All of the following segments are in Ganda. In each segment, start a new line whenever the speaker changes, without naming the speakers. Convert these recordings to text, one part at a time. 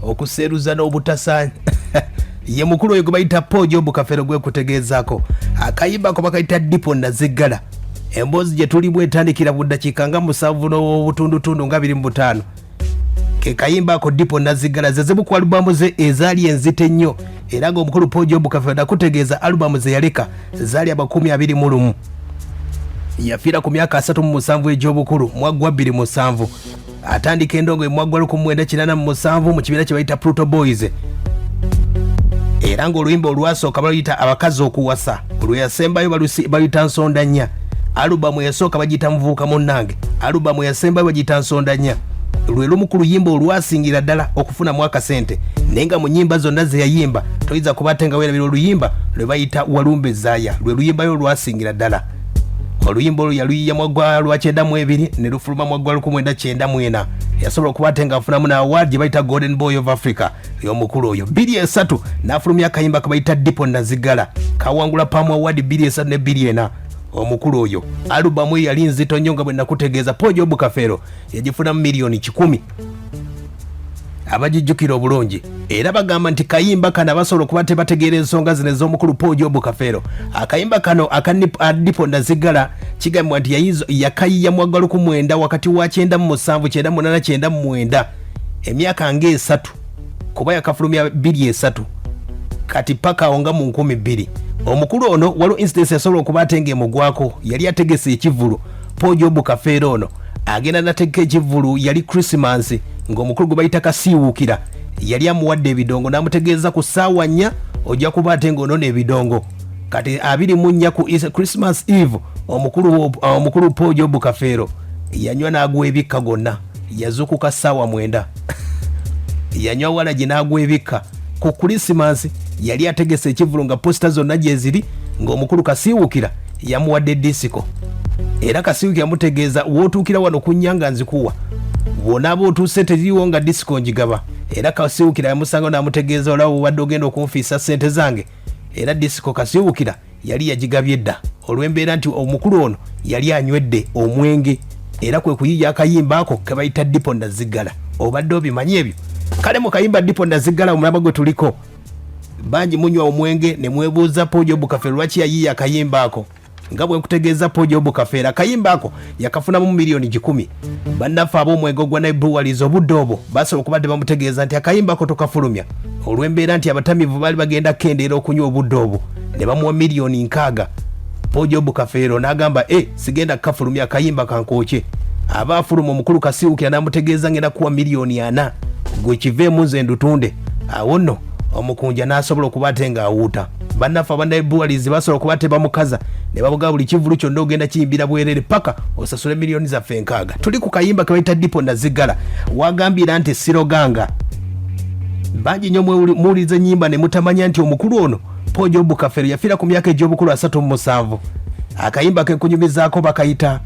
okuseruza n'obutasanya ye mukulu oyo gwe bayita Job Kafeero gwe kutegeezaako akayimba ko bakayita Dippo Nazzigala emboozi gye tuli bwetandikira buddakiika nga 7 n'obutundutundu nga 25 ke kayimba ko Dippo Nazzigala ze zimu ku alubamu ze ezaali enzito ennyo era ng'omukulu Job Kafeero nakutegeeza alubamu ze yaleka zaali 21 yafiira ku myaka 37 egy'obukulu mwagwa 27 atandika endongo emwagwa 1987 mu kibiina kye bayita Pluto Boys era ng'oluyimba olwasooka baluyita abakazi okuwasa olwe yasembayo baluyita nsonda nnya alubamu yasooka bagiyita muvuuka munnange alubamu yasembayo bagiyita nsonda nnya lwe lumu ku luyimba olwasingira ddala okufunamu akasente naye nga mu nnyimba zonna ze yayimba toyinza kuba ate nga weerabira oluyimba lwe bayita walumbe zaaya lwe luyimbayo olwasingira ddala oluyimba olwo yaluyiya mwagwa lwa 92 ne lufuluma mwagwa 1994 yasobola okuba ate nga afunamu na award gye bayita Golden Boy of Africa y'omukulu oyo 23 n'afulumya akayimba ke bayita Dippo Nazzigala kawangula Palm Award 23 ne 24 omukulu oyo alubamu yali nzito nnyo nga bwe nakutegeeza Job Kafeero yagifunamu miliyoni 10 abagijjukira obulungi era bagamba nti kayimba kano abasobola okuba tebategeera ensonga zino ez'omukulu Job Kafeero akayimba kano aka Dippo Nazzigala kigambibwa nti yakayiya mwagga 19 wakati wa 97 98 emyaka nga 3 kuba yakafulumya 23 kati paka awo nga mu 2000 omukulu ono waliwo incidence yasobola okuba ate ng'emugwako yali ategese ekivulu Job Kafeero ono agenda nategeka ekivulu yali Christmas ng'omukulu gwe bayita kasiiwuukira yali amuwadde ebidongo n'amutegeeza ku ssaawa 4 ojja kuba ate ng'onona ebidongo kati 24 ku Christmas Eve omukulu Job Kafeero yanywa n'agwa ebikka gonna yazuukuka ssaawa 9 yanywa walagi n'agwa ebikka ku Christmas yali ategese ekivulu nga posita zonna gye ziri ng'omukulu kasiiwuukira yamuwadde disiko era kasiiwuukira yamutegeeza wootuukira wano ku nnyanga nzikuwa bw'onaaba otuuse teriiwo nga disiko njigaba era kasiiwuukira yamusanga n'amutegeeza olaba obadde ogenda okunfiisa ssente zange era disiko kasiiwuukira yali yagigabye dda olw'embeera nti omukulu ono yali anywedde omwenge era kwe kuyiya akayimba ako ke bayita Dippo Nazzigala obadde obimanyi ebyo kale mu kayimba Dippo Nazzigala omulaba gwe tuliko bangi munywa omwenge ne mwebuuza Job Kafeero lwaki yayiya akayimba ako nga bwe nkutegeeza Job Kafeero akayimba ako yakafunamu miliyoni 10 bannaffe ab'omwenge ogwa Naibuwaliza obudde obwo basobola okuba tebamutegeeza nti akayimba ako tokafulumya olw'embeera nti abatamivu baali bagenda kendeera okunywa obudde obwo ne bamuwa miliyoni 60 Job Kafeero n'agamba sigenda kukafulumya akayimba kankookye aba afuluma omukulu kasiiwuukira n'amutegeeza ngenda kuwa miliyoni 4 gwe kiveemu nze ndutunde awo nno omukunja n'asobola okuba ate ng'awuuta bannaffe abanaibuwalizi basobola okuba tebamukaza ne bavuga buli kivulu kyonna ogenda kiyimbira bwerere paka osasule miliyoni zaffe 6 tuli ku kayimba ke bayita Dippo Nazzigala wagambira nti siroganga bangi nnyo muwuliza ennyimba ne mutamanya nti omukulu ono Job Kafeero yafiira ku myaka egy'obukulu 37 akayimba ke nkunyumizaako bakayita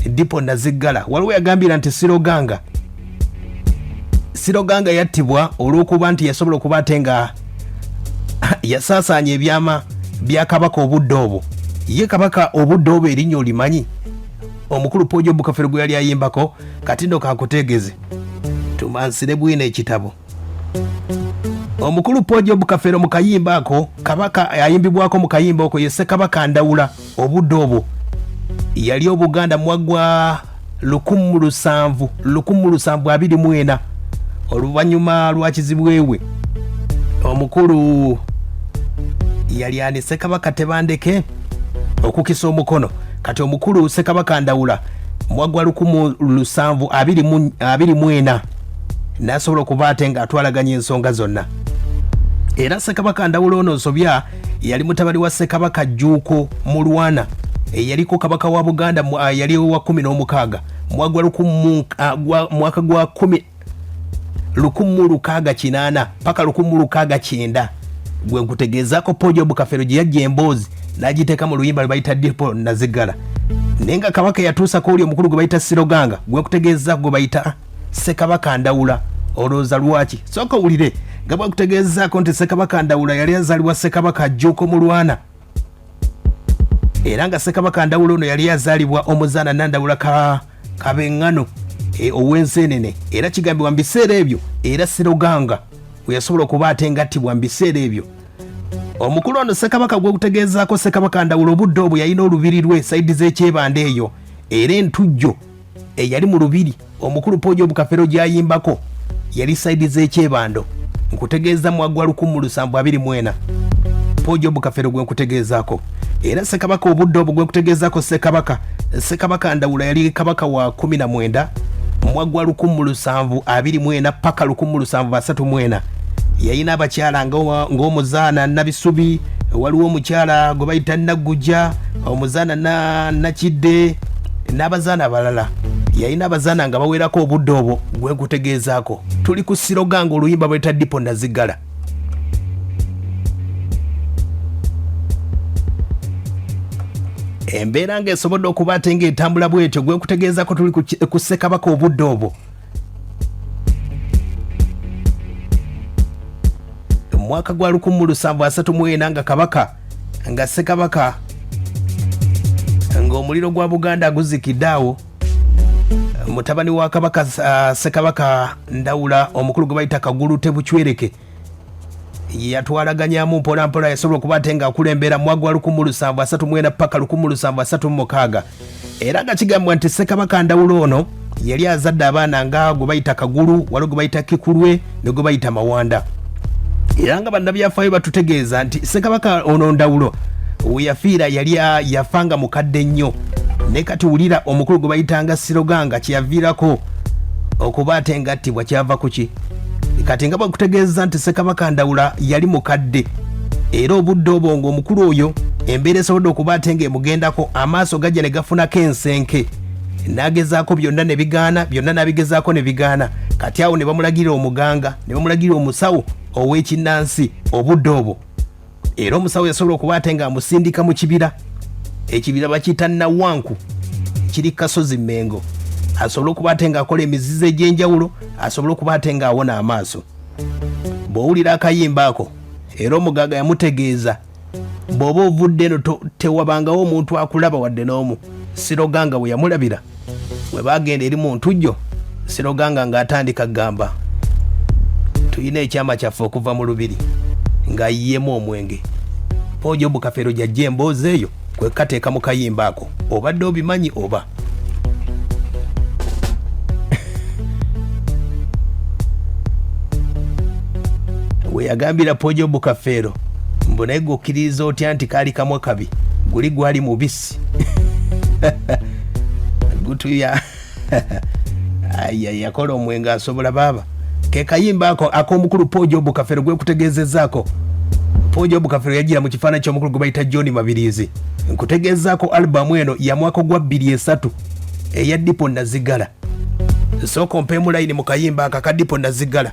Dippo Nazzigala waliwo yagambira nti siroganga yattibwa olw'okuba nti yasobola okuba ate nga yasaasaanya ebyama bya kabaka obudde obwo ye kabaka obudde obwo erinnya olimanyi omukulu Job Kafeero gwe yali ayimbako kati nno kakuteegeze tumansire bwiino ekitabo omukulu Job Kafeero mu kayimba ako kabaka ayimbibwako mu kayimba ako ye Ssekabaka Ndawula obudde obwo yali Obuganda mwagwa 1724 oluvannyuma lwa kizibwewe omukulu yali ani Ssekabaka Tebandeke okukisa omukono kati omukulu Ssekabaka Ndawula mwagwa 1724 n'asobola okuba ate ng'atwalaganya ensonga zonna era Ssekabaka Ndawula ono nsobya yali mutabani wa Ssekabaka Jjuuko Mulwana eyaliko kabaka wa Buganda yali wa 16 mwagwa mwaka gwa 1608 paka 1609 gwe nkutegeezaako Job Kafeero gye yajja emboozi n'agiteeka mu luyimba lwe bayita Dippo Nazzigala naye nga kabaka yatuusa ko oli omukulu gwe bayita Siroganga gwe nkutegeeza gwe bayita Ssekabaka Ndawula olowooza lwaki sooka owulire nga bwakutegeezaako nti Ssekabaka Ndawula yali azaalibwa Ssekabaka Jjuuko Mulwana era nga Ssekabaka Ndawula ono yali yazaalibwa omuzaana Nandawula Kabeŋŋano ow'ensenene era kigambibwa mu biseera ebyo era Sseroganga we yasobola okuba ate ngattibwa mu biseera ebyo. Omukulu ono Ssekabaka gwe kutegeezaako Ssekabaka Ndawula obudde obwo yalina olubiri lwe sayidi z'ekyebanda eyo era entujjo eyali mu lubiri omukulu Poojo Kafeero gy'ayimbako yali sayidi z'ekyebando nkutegeeza mu Agwa 1724 Poojo Kafeero gwe nkutegeezaako era Ssekabaka obudde obwo gwe kutegeezaako Ssekabaka Ndawula yali kabaka wa 19 mu Agwa 1724 paka 1734 yayina abakyala ng'omuzaana Nabisubi, waliwo omukyala gwe bayita Nagujja, omuzaana Nakidde n'abazaana abalala. Yayina abazaana nga bawerako obudde obwo gwe nkutegeezaako. Tuli ku Sseroganga oluyimba bayita Dippo Nazzigala. Embeera ng'esobodde okuba ate ng'etambula bwetyo gwe nkutegeezaako tuli ku Ssekabaka obudde obwo. Mwaka gwa 1734 nga kabaka nga Ssekabaka ng'omuliro gwa Buganda aguzikidde awo, mutabani wa kabaka Ssekabaka Ndawula omukulu gwe bayita Kagulu Tebuchwereke yatwalaganyamu mpola mpola yasobola okuba ate nga akulembera mu Agwa 1734 paka 1736 era nga kigambibwa nti Ssekabaka Ndawula ono yali azadde abaana nga gwe bayita Kagulu, waliwo gwe bayita Kikulwe ne gwe bayita Mawanda. Era nga bannabyafaayo batutegeeza nti Ssekabaka ono Ndawulo we yafiira yali yafanga mukadde nnyo, ne kati Wulira omukulu gwe bayitanga Sseroganga kyeyaviirako okuba ate ngattibwa kyava ku ki. Kati nga bakutegeeza nti Ssekabaka Ndawula yali mukadde era obudde obwo ng'omukulu oyo embeera esobodde okuba ate ng'emugendako amaaso gajja ne gafunako ensenke n'agezaako byonna ne bigaana, byonna n'abigezaako ne bigaana. Kati awo ne bamulagirira omuganga, ne bamulagirira omusawo ow'ekinnansi obudde obwo era omusawo yasobola okuba ate nga amusindika mu kibira, ekibira bakiyita Nawanku kiri Kasozi Mmengo, asobole okuba ate nga akola emizizo egy'enjawulo, asobole okuba ate nga awona amaaso. Bw'owulira akayimba ako era omuganga yamutegeeza bw'oba ovudde eno tewabangawo omuntu akulaba wadde n'omu. Sseroganga we yamulabira bwe bagenda eri mu ntujjo, Sseroganga ng'atandika kugamba tuyina ekyama kyaffe okuva mu lubiri ng'ayiyeemu omwenge. Poojo Kafeero gy'ajja emboozi eyo kwe kateeka mu kayimba ako, obadde obimanyi oba we yagambira Poojo Kafeero mbu naye gwokkiririza otya nti kaali kamwe kabi guli gwali mubisi gutuya yakola omwenge asobola baaba. Ke kayimba ako ak'omukulu Poojo Kafeero gwe kutegeezezaako. Poojo Kafeero yagira mu kifaananyi ky'omukulu gwe bayita John Mabirizi. Nkutegeezaako albamu eno ya mwaka gwa 23 eya Dippo Nazzigala. Sooka ompeemu layini mu kayimba aka ka Dippo Nazzigala